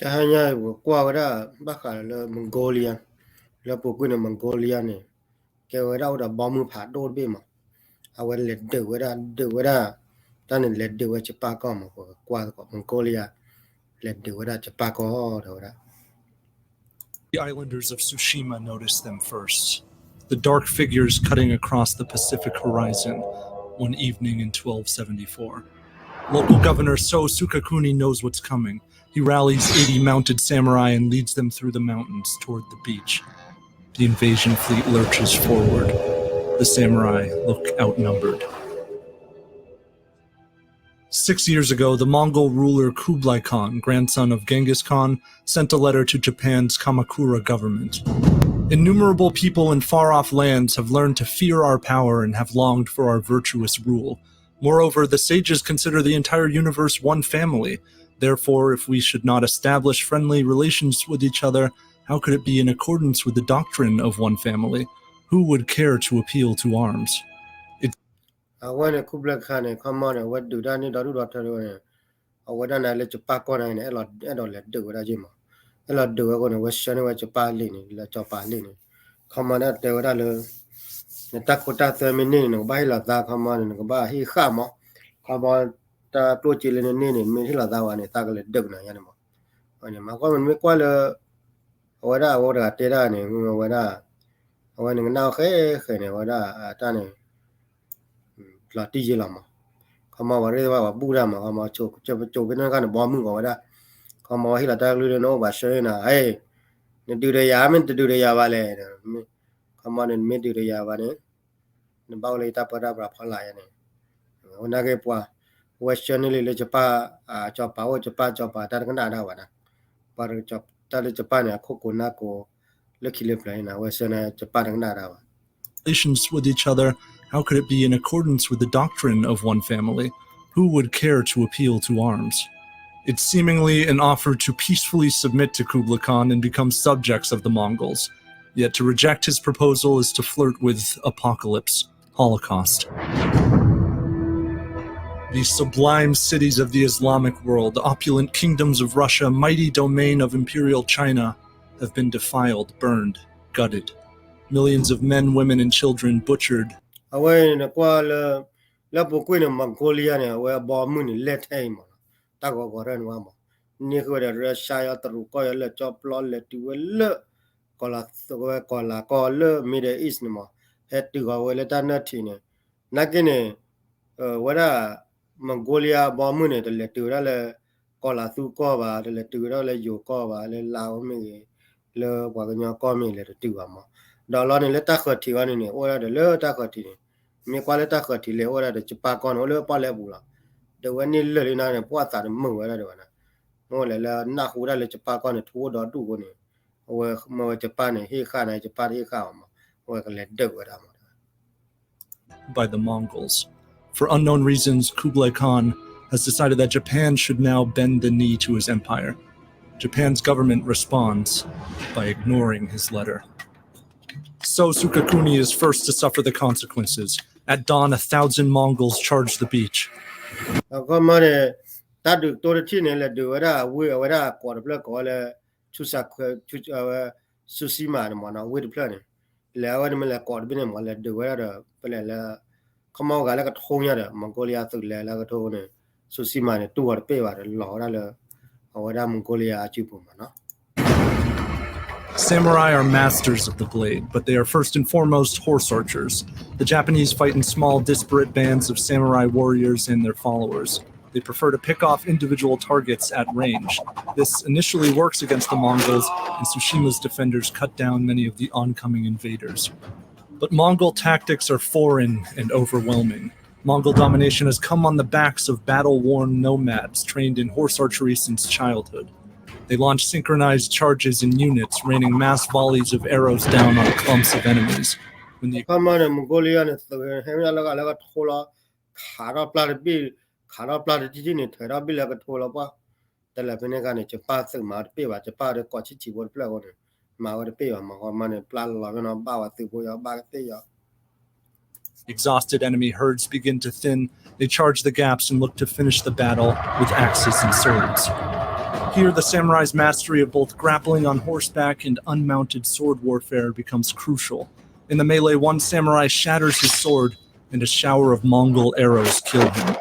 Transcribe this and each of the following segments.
Hanya qua đó bác là Mongolia là bộ quân Mongolia này cái đó là bom phá đốt bên mà à vậy là được đó ta nên là được cho ba con mà qua Mongolia là được đó cho ba con đó. The islanders of Tsushima noticed them first. The dark figures cutting across the Pacific horizon one evening in 1274. Local governor So Sukakuni knows what's coming. He rallies 80 mounted samurai and leads them through the mountains toward the beach. The invasion fleet lurches forward. The samurai look outnumbered. 6 years ago, the Mongol ruler Kublai Khan, grandson of Genghis Khan, sent a letter to Japan's Kamakura government. Innumerable people in far-off lands have learned to fear our power and have longed for our virtuous rule. Moreover, the sages consider the entire universe one family. Therefore, if we should not establish friendly relations with each other, how could it be in accordance with the doctrine of one family? Who would care to appeal to arms? When Kublai Khan come on, what do that need to do that? What done I let you pack on and a lot let do that, Jim. A lot do I want to question what you parlin, let your parlin. Come on, that they were the Takota Terminin, by la that come on and go by he come on the Prochil in Mihila that one, a tackle dugna animal. On your Macoman make quite a what I order at Terani, what I when now hey, what I done. La Tigilama. Come on, whatever Budama, come on, choke in a kind of bombing over that. Come on, he'll attack you know by showing hey, do the yamin to do the Yavale. Come on and mid do the Yavane. The Bowley Tapada Palayan. When I get what Westernly Japa, Chopa, Chopa, Takanada, but chop Tali Japan, Kokunako, Lucky Liplane, Western Japan Nada. Relations with each other, how could it be in accordance with the doctrine of one family? Who would care to appeal to arms? It's seemingly an offer to peacefully submit to Kublai Khan and become subjects of the Mongols. Yet to reject his proposal is to flirt with apocalypse, Holocaust. The sublime cities of the Islamic world, the opulent kingdoms of Russia, mighty domain of imperial China, have been defiled, burned, gutted. Millions of men, women, and children butchered. Away in a qual, La Boquin and Mongolia, where bomb let him. Tago Goran Wama. Nico the Russia, the Rukoya, let chop law, let you look. Cola, call, Middle East no more. Had to go let that nothing. Nagine, what a Mongolia bombune, the letura, cola through cover, the letura, you cover, allow me, le Waganya comi, let it do ama. Dollar in Letacoti, one in it, or the Letacoti. Me qualita cotile, or the Chipacon, or the Palebula. The one in Lilina and Pota, the moon, whatever. More la Nahura let Chipacon at wood or do one. Or more Japan, he can't Japan, he come. Or let do it. By the Mongols. For unknown reasons, Kublai Khan has decided that Japan should now bend the knee to his empire. Japan's government responds by ignoring his letter. So Sukakuni is first to suffer the consequences. At dawn, 1,000 Mongols charge the beach. Come on, that do the chin and let do it. We are quarter block or Susima and Mona with the planning. Lawan quarter bin and let do it. Come on, like a Honya, Mongolia to Lagatone, Susima, 2 or pay or Laura or Mongolia Chipumana. Samurai are masters of the blade, but they are first and foremost horse archers. The Japanese fight in small, disparate bands of samurai warriors and their followers. They prefer to pick off individual targets at range. This initially works against the Mongols, and Tsushima's defenders cut down many of the oncoming invaders. But Mongol tactics are foreign and overwhelming. Mongol domination has come on the backs of battle-worn nomads trained in horse archery since childhood. They launch synchronized charges in units, raining mass volleys of arrows down on clumps of enemies. When the Mongolia is exhausted enemy herds begin to thin, they charge the gaps and look to finish the battle with axes and swords. Here, the samurai's mastery of both grappling on horseback and unmounted sword warfare becomes crucial. In the melee, one samurai shatters his sword, and a shower of Mongol arrows kill him.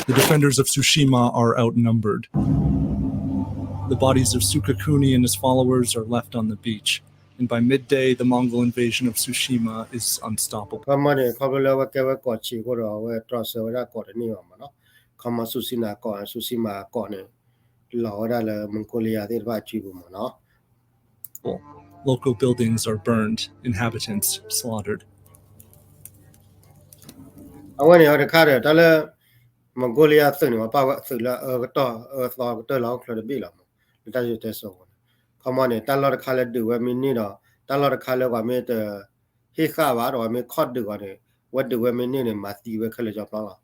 The defenders of Tsushima are outnumbered. The bodies of Sukakuni and his followers are left on the beach, and by midday, the Mongol invasion of Tsushima is unstoppable. ခမနဲ့ခဘလဝကဝကောချီကိုတော့ဝဲထရဆဝရကောတနေအောင်မနော်ခမဆုစီနာကောဆုစီမာကောနေလောရလမန်ကိုလီယာတဲ့ဘာချီဘူးမနော် Local buildings are burned, inhabitants slaughtered. အဝနေရတဲ့ခါတဲ့တလည်းမန်ကိုလီယာစနေမပါဝဆလာတော့သောတော့လောက်ခလဘီလာမတရတဲ့ဆောခမနဲ့တလောတဲ့ခါလက်ဒူဝဲမီနီတော့တလောတဲ့ခါလောက်ကမေတဲ့ဟိခါပါတော့မေခော့ဒူကနေဝတ်ဒူဝဲမီနီနဲ့မာတီဝဲခလကြောက်တော့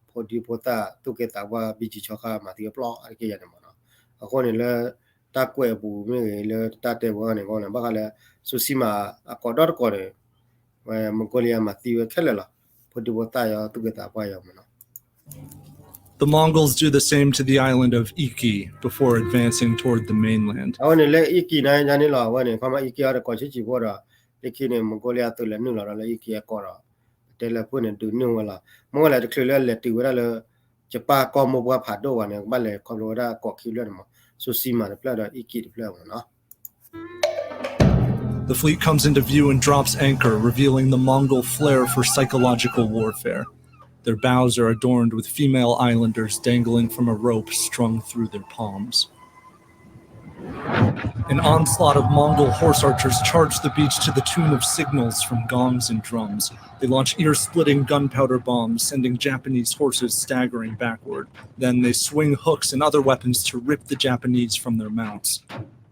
ဖိုဒီပိုတာတုကေတာဝါဘီချီချောခါမာတီပလောအဲ့ကေရတယ်မနော်အခုနေလဲတာကွဲဘူးမေလေတာတဲ့ဘောကနေကောနေဘာကလဲဆူစီမာအကောတော့ကောတယ်ဝဲမန်ကိုလီယာမာတီဝဲခက်လဲလားဖိုဒီပိုတာရတုကေတာပွားရမနော် The Mongols do the same to the island of Iki before advancing toward the mainland. အဝနေလဲ Iki နိုင်ညာနေလားဝဲနေခမ Iki ရတဲ့ကောချီချီပေါ်တာဒီခိနေမန်ကိုလီယာတူလဲနုလာလဲ Iki ရကောတာတယ်လပွနေတူနုဝလာမောလဲတခလလဲလက်တူဝဲလဲဂျပါကောမဘွားဖာတော့ဝနေဘာလဲခေါ်လို့ရကောခီလဲမဆူစီမာပလာတော့ Iki ပလာနော် The fleet comes into view and drops anchor, revealing the Mongol flair for psychological warfare. Their bows are adorned with female islanders dangling from a rope strung through their palms. An onslaught of Mongol horse archers charge the beach to the tune of signals from gongs and drums. They launch ear-splitting gunpowder bombs, sending Japanese horses staggering backward. Then they swing hooks and other weapons to rip the Japanese from their mounts.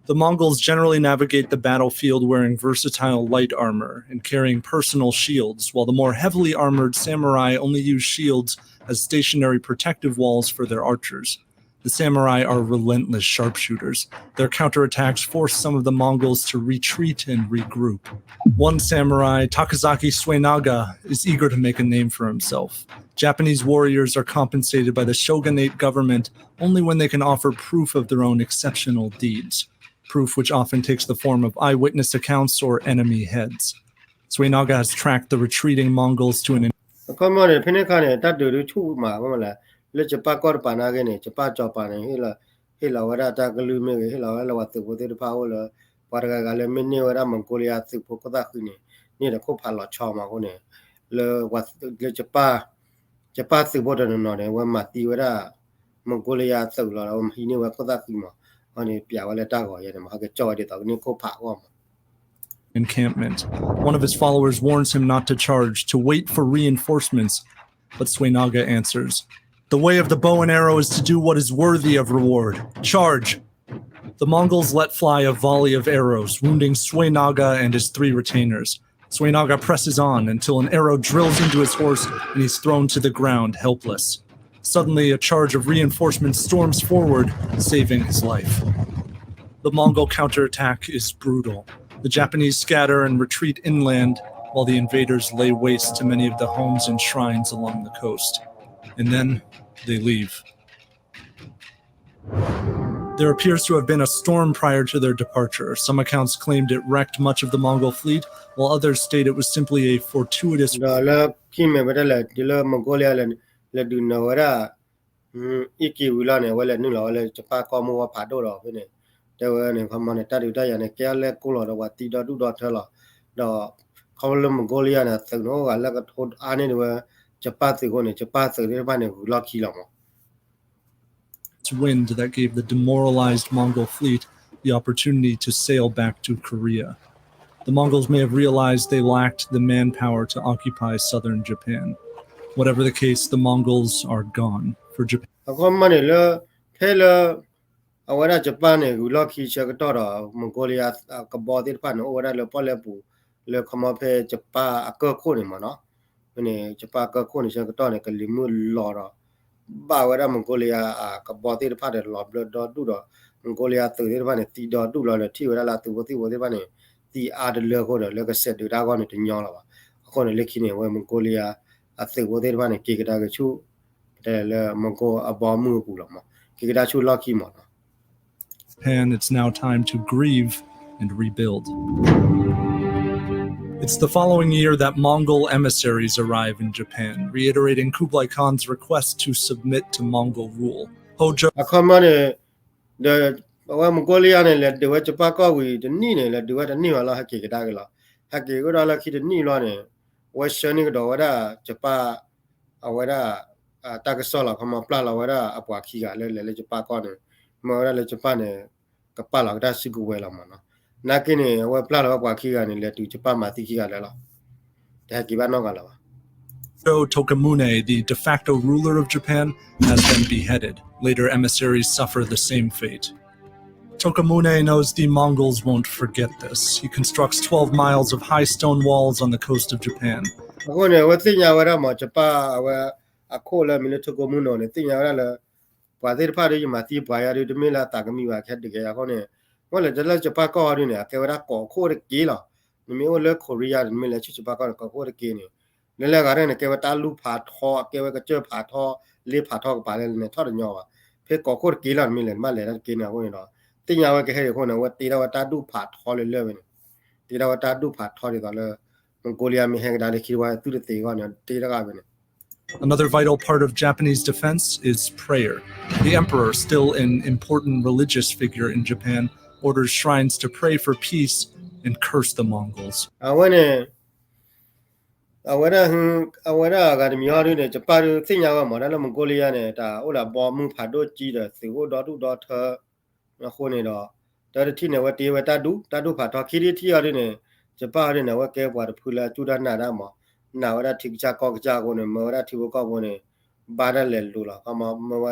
The Mongols generally navigate the battlefield wearing versatile light armor and carrying personal shields, while the more heavily armored samurai only use shields as stationary protective walls for their archers. The samurai are relentless sharpshooters. Their counterattacks force some of the Mongols to retreat and regroup. One samurai, Takazaki Suenaga, is eager to make a name for himself. Japanese warriors are compensated by the shogunate government only when they can offer proof of their own exceptional deeds. Proof which often takes the form of eyewitness accounts or enemy heads. Suenaga has tracked the retreating Mongols to an ခမနဲ့ဖိနေခါနဲ့တတ်တူချူမှာမလားလက်ချပါကောပါနာကနေချပါကြောပါနေဟေလာဝရတာကလူမေဟေလာဝလဝတ်ပိုတေဖာဝလပါရကလည်းမင်းနေဝရမန်ကိုလီယာသဖို့ကတာခိနေတခုဖာလောချောမှာကိုနေလေဝတ်လက်ချပါသဖို့တယ်နော်တယ်ဝမတီဝရမန်ကိုလီယာသုလောဟိနေဝကတာခိမှာအနေပြဝလဲတာကောရတယ်မှာကကြောတဲ့တော့နေခုဖာကောမှာ encampment. One of his followers warns him not to charge, to wait for reinforcements, but Suenaga answers, "The way of the bow and arrow is to do what is worthy of reward. Charge!" The Mongols let fly a volley of arrows, wounding Suenaga and his 3 retainers. Suenaga presses on until an arrow drills into his horse and he's thrown to the ground helpless. Suddenly, a charge of reinforcements storms forward, saving his life. The Mongol counterattack is brutal. The Japanese scatter and retreat inland, while the invaders lay waste to many of the homes and shrines along the coast. And then they leave. There appears to have been a storm prior to their departure. Some accounts claimed it wrecked much of the Mongol fleet, while others state it was simply a fortuitous... They were in common at Tadita and a careless color of what Tida do not tell her. The column Mongolian at the no, I like a told anywhere, Chapati going to Chapati, everybody lucky lama. Wind that gave the demoralized Mongol fleet the opportunity to sail back to Korea. The Mongols may have realized they lacked the manpower to occupy southern Japan. Whatever the case, the Mongols are gone for Japan. Awara Japan who lucky Chagatora, Mongolia, Kabodi Pan, over the Polepu, Le Comape, Japa, a Kurkunimana, when a Japaka Kuni Chagatonic, a Limu Lora, Bawara Mongolia, Kabodi Padded, Blood Duda, Mongolia to the Rivani, Tida Dula, Tivara to Voti, the other Legoda, like I said, the Dragon in Yola, Akon Likini, where Mongolia, I think what they want to kick it out of the Mongo, a bomb, Kikadachu lucky mona. Japan, it's now time to grieve and rebuild. It's the following year that Mongol emissaries arrive in Japan, reiterating Kublai Khan's request to submit to Mongol rule. Hojo အခမနဲ့ဝမကိုလီယာနဲ့လက်တွေချပါကောဝီတနီနဲ့လက်တွေတနီဝလာဟကေကဒါကလာဟကေကဒါလာခိတနီလောနဲ့ဝရှနီကတော့ဝဒချပါအဝဒတာကဆောလာခမပလာလာဝဒအပွားခီကလဲချပါကောနဲ့မောရလဲချပါနဲ့ကပလာဒါစီကူဝဲလာမနော်နာကိနေဝပလာလာပွားခီကနေလက်တူချပါမာတိခီကလဲလာဒါကိဘာနောကလာ Tokamune, the de facto ruler of Japan, has been beheaded. Later emissaries suffer the same fate. Tokamune knows the Mongols won't forget this. He constructs 12 miles of high stone walls on the coast of Japan. အခုနဲ့ဝသိညာဝရမှာချပါဝအခုလည်းမီလတကိုမှုနော်နဲ့သိညာဝရလည်းဘာသေးဖားရမှာတီးပွားရတဲ့မေလာတာကမီဝါခက်တကယ်အခုနဲ့ဝလည်းတလက်ချပါကောရနေကေဝရကောခိုရကေလာနမေဝလည်းကိုရီးယားမေလာချပါကောခိုရကေနေလဲလဲကရနေကေဝတာလူဖာထောကေဝကကျဖာထောလေဖာထောကပါလဲနေထော်ညောပါဖေကောခိုရကေလာမေလဲမလဲကေနေအခုနော်သိညာဝကဟဲခုနော်ဝတီတော့တာဒုဖာထောလေလဲပဲတီတော့တာဒုဖာထောတယ်ကလည်းMongolia mi hang dali kiwa tu te ga ne te ga be ne. Another vital part of Japanese defense is prayer. The emperor, still an important religious figure in Japan, orders shrines to pray for peace and curse the Mongols. Awara ga de mi ha ne Japan tin ya ga ma da Mongolia ne da o la bo mu pha do ji de se wo do tu do tha na ho ne do da ti ne wa te wa ta du pha tho khi ri thi ya de neจะป้าเนี่ยนะว่าแกว่าพูดแล้วจุดนั้นได้หมอหนาว่าที่จะก็จะคนเนี่ยมาว่าที่ว่าก็คนเนี่ยบ้านเล่นดูละก็มาว่า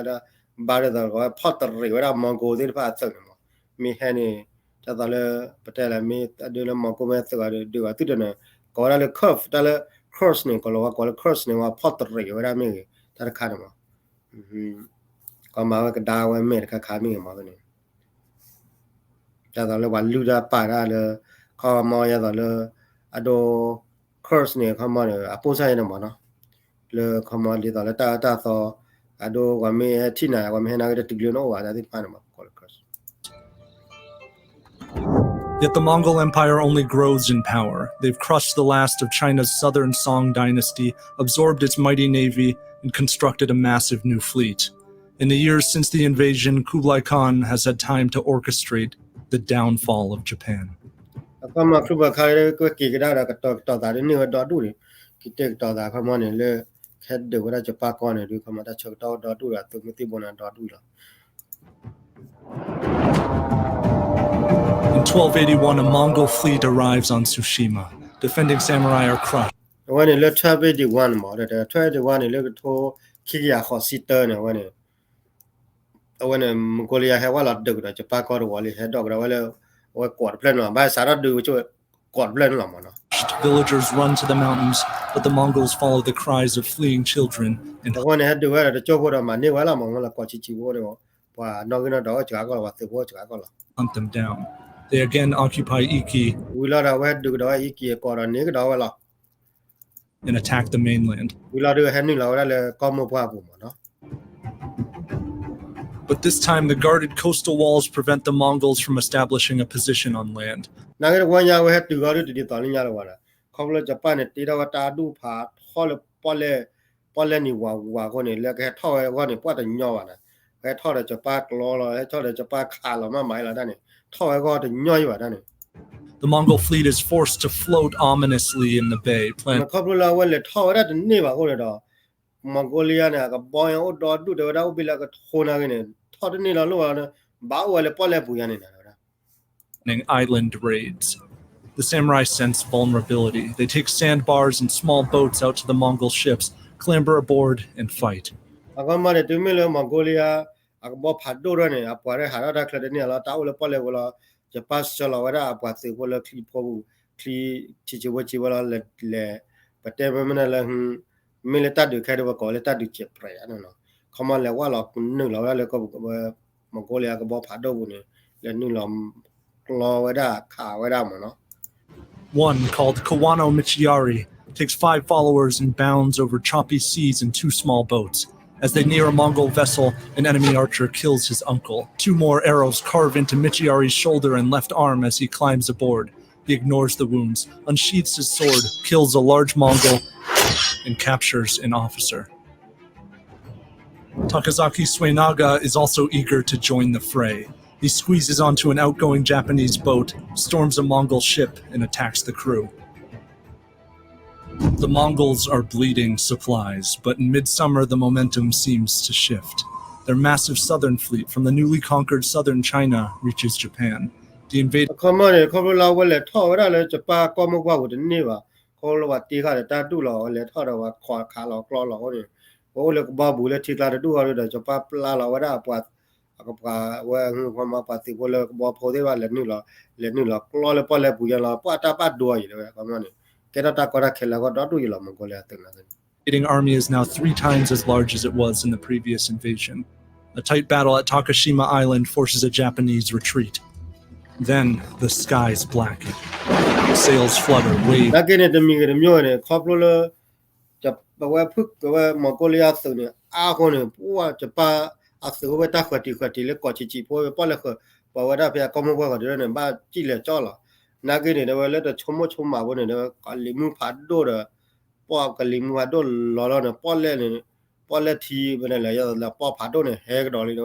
บ้านเราก็พอตรีว่ามองโกที่พาศึกเนี่ยมีแค่นี้จะตอนเลยประเทศเรามีเดี๋ยวเรามองก็ไม่ศึกเดี๋ยวที่เดินเนี่ยก็เราเลยcurve แต่ละ cross เนี่ยก็เราว่าก็เลย cross เนี่ยว่าพอตรีว่ามีแต่ละขาดมาก็มาว่าก็ดาวว่าเมฆก็ขามีมาเนี่ยจะตอนเลยวันลูดาป่าได้เลยเขามาอย่างนั้นเลยอะดูคอร์สเนี่ยเขามาเนี่ยปุ่นใส่เนี่ยมั้งเนาะเลยเขามาดีต่อเลยตาต่ออะดูว่ามีที่ไหนว่ามีนักเรียนติดเรียนโอ้ว่าได้ที่ผ่านมาคอร์ส Yet the Mongol Empire only grows in power. They've crushed the last of China's southern Song dynasty, absorbed its mighty navy, and constructed a massive new fleet. In the years since the invasion, Kublai Khan has had time to orchestrate the downfall of Japan. ก็มาครูบาคายก็กี่ก็ได้ก็ต่อตาเนี่ยดอดูดิกี่เตกต่อตาเขามาเนี่ยเลยแค่เดี๋ยวก็ได้จะปาก้อนเนี่ยดูเขามาได้เชิงดอดูละตัวมิติบนดอดูละ In 1281, a Mongol fleet arrives on Tsushima. Defending samurai are crushed. วันนี้เลย1281หมอแต่1281เนี่ยเลยก็โทรขี้ยาขอซิเตอร์เนี่ยวันนี้มองโกเลียให้ว่าเราดึกเราจะปาก้อนว่าเลยให้ดอกเราว่าเลยว่ากอดเพลนว่าบ้านสารดูช่วยกอดเพลนหรอมั้งเนาะ Villagers run to the mountains, but the Mongols follow the cries of fleeing children and วันนี้ดูว่าเราจะพวกเรามาเนี่ยว่าเรามองว่าเรากอดชิวๆเนี่ยว่านอกจากเราจะก็ว่าสิว่าจะก็เรา hunt them down. They again occupy Iki เวลาเราดูเราอีกกี่กอดนี้ก็เราว่า and attack the mainland. เวลาดูแห่งนี้เราได้เลยก็มั่วว่าผมเนาะ But this time, the guarded coastal walls prevent the Mongols from establishing a position on land. นั่นก็วันยาวให้ดูเราดูตอนนี้ยาวว่าเขาเลยจะปั้นเนี่ยตีเราตาดูผาท่อเลยป้อนเลยนี่ว่าคนนี้แล้วแค่ท่อว่านี่ป้อนแต่ย่อนะแค่ท่อเลยจะป้ารอให้ท่อเลยจะป้าขาเรามาหมายเราได้เนี่ยท่อก็แต่ย่อยว่าได้เนี่ย The Mongol fleet is forced to float ominously in the bay. เขาพูดเราว่าเลยท่อได้แต่นี่ว่าคนเลยดอมองโกเลียเนี่ยกับบอยเอาดอดูเดี๋ยวเราไปแล้วก็โคนากันเนี่ยท่อที่นี่เรารู้ว่าเนี่ยบ้าว่าเลยป้อนเลยปุยเนี่ยนะ Island raids. The samurai sense vulnerability. They take sandbars and small boats out to the Mongol ships, clamber aboard, and fight. အခုမှလည်းသူမလို့မင်္ဂိုလီယာအခုဘောဖတ်ဒိုရနေအပွားရဟာရတာခလက်နေလာတာဝလပလေဝလာဂျပတ်ချလာဝရအပွားစီဝလခလီပိုခလီချီဝချီဝလာလေပတေမမနလဟမီလတာဒုခဲတော့ကောလေတာဒုချေပရယနော်ခမလေဝလာကုနလာလေကောမင်္ဂိုလီယာကဘောဖတ်ဒိုဘူးနေလေနုလောဝရခါဝရမနော် One, called Kawano Michiyari, takes 5 followers and bounds over choppy seas in 2 small boats. As they near a Mongol vessel, an enemy archer kills his uncle. 2 more arrows carve into Michiari's shoulder and left arm as he climbs aboard. He ignores the wounds, unsheathes his sword, kills a large Mongol, and captures an officer. Takazaki Suenaga is also eager to join the fray. He squeezes onto an outgoing Japanese boat, storms a Mongol ship, and attacks the crew. The Mongols are bleeding supplies, but in midsummer the momentum seems to shift. Their massive southern fleet from the newly conquered southern China reaches Japan. The invaded Common Common will talk Japan come over with the Neva, call what they had a tattoo law, let her of a color claw. All the Babu let it do all the Japan Lala, what up, what where from a party will Bob Hodeva, let Nula, Claw Pola Puyala, what up at do it, come on. Get attack or a killer, what do you love Mongolia? invading army is now 3 times as large as it was in the previous invasion. A tight battle at Takashima Island forces a Japanese retreat. Then the skies blacken. Sails flutter, waves Again at the Migramune, Coppola, Mongolia, Ahone, Pua, Japa, after Overtakati, Kochi, Polaka, but what up here, come over and about Chile Chola. Nagin, they were let a Chomochuma, one in the Kalimu Padora, Pop Kalimu Adol, Lorana, Poleti, Venela, La Pop Padone, Heg, Dolly.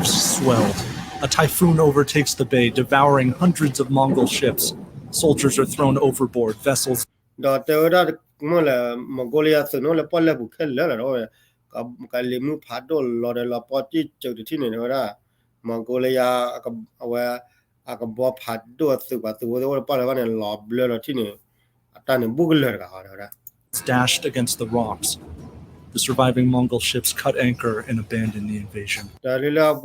swell. A typhoon overtakes the bay, devouring hundreds of Mongol ships. Soldiers are thrown overboard, vessels The Teoda Mongolia, no la Pola Bukella, Kalimu Padol, Lord La Poti, Chotina, Mongolia, where Bob had do a soup, but the whole Palavan and Law Blurotini, a ton of Bugler. dashed against the rocks. The surviving Mongol ships cut anchor and abandon the invasion. The Lila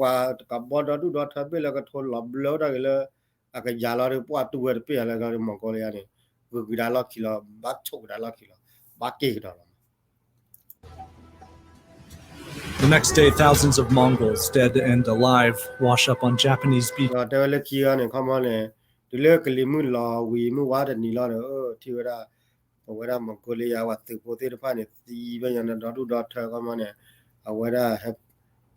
Kaboda do not have like a total of blood, like a Jala report to where the Pia like a Mongolian. With a lucky back to a lucky back. The next day, thousands of Mongols, dead and alive, wash up on Japanese beaches. The Telekian and come on, the locally moon law, we move out and Nilana, Tira, or whether Mongolia, what the potato planet, the even and the daughter come on, or whether have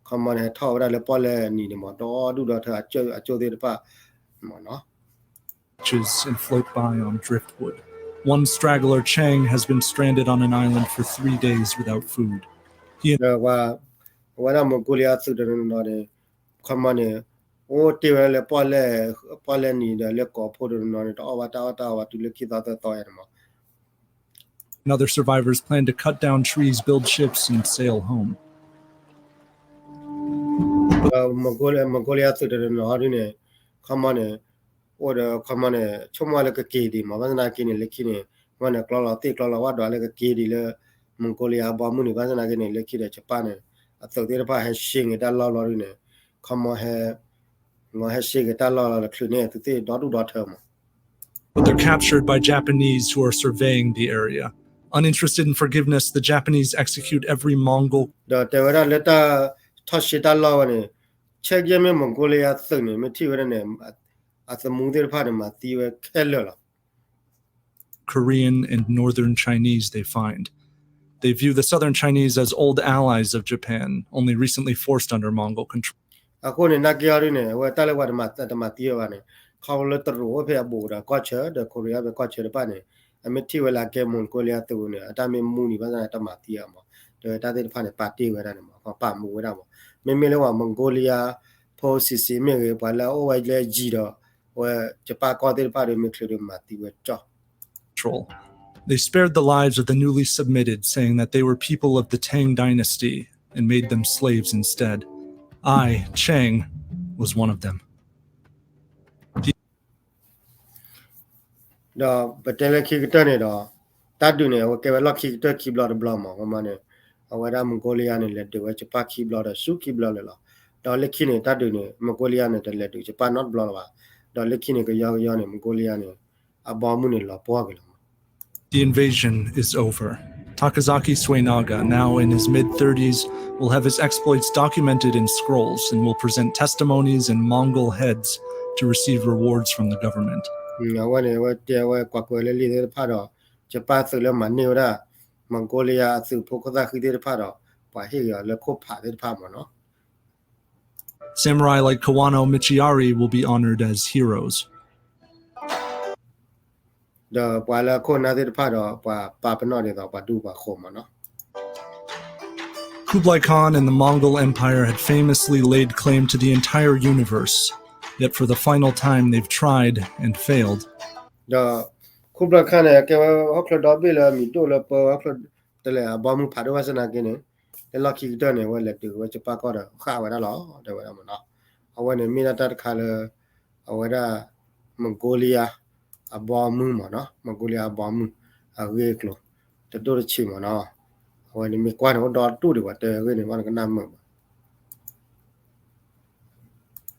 come on a tower at the pole, need him or do daughter at Joe the pa. No. And float by on driftwood. One straggler, Chang, has been stranded on an island for 3 days without food. What Mongolia to the Node, come on, oh, Tira Pole need a lick or put it on it, or what to look at the toy. And other survivors plan to cut down trees, build ships, and sail home. Mongolia to the Node, come on, or the common Choma like a kiddy, Mavanakin and Lekine, when a claw, take claw, what like a kiddy, Mongolia, Bamuni, Vazanakin and Lekida, Japan. I thought the pa has shing it a lot in it. Come on, has shing it a lot of clean to say, daughter. But they're captured by Japanese who are surveying the area. Uninterested in forgiveness, the Japanese execute every Mongol. The Tevera letter touch it a lot in it. Check Yemen Mongolia, Sunny, material name at the Mudir Padma, the Keller. Korean and Northern Chinese they find. They view the Southern Chinese as old allies of Japan, only recently forced under Mongol control. According to Nagiarine, where Talawa at the Matione, call it the Ropia Buddha, Gotcha, the Korea, the Gotcha, the Pane, a material like Mongolia to a Dami Mooney was at the Matiamo, the Tadi Pane Party with animal, or Pamu without. Memelewa Mongolia, Posisi, Miri, Pala, or Jida, where Japan got the party including Mati with Jock. They spared the lives of the newly submitted, saying that they were people of the Tang dynasty and made them slaves instead. I, Chang, was one of them. The Batella turn it off. That do ne, okay, lucky to keep blood of Blama, or money. Or whether Mongolian and let do a Chapaki blood or Suki blood. The Lekine, that do ne, Mongolian and let do Japan not blood. The Lekine, young Mongolian, a bomb la Poggle. The invasion is over. Takazaki Suenaga, now in his mid-30s, will have his exploits documented in scrolls and will present testimonies and Mongol heads to receive rewards from the government. When they were there, were Quaquelli, the Pado, Japan, the Manura, Mongolia through Pokoda Hide Pado, by here, Le Copa, the Pamano. Samurai like Kawano Michiari will be honored as heroes. The Wala Kona de Pado, Papanodi, or Duba Homano. Kublai Khan and the Mongol Empire had famously laid claim to the entire universe, yet for the final time they've tried and failed. The Kubla Khan, Hokla Dobila, Midula, Hokla, the bomb Padovasana again. The lucky done it, well, let do what you pack order, how at all, the way I'm not. I want a minute color, or Mongolia, a bomb moon, Mongolia bomb, a vehicle, the door chim on all. When you make one or two, what the winning one number.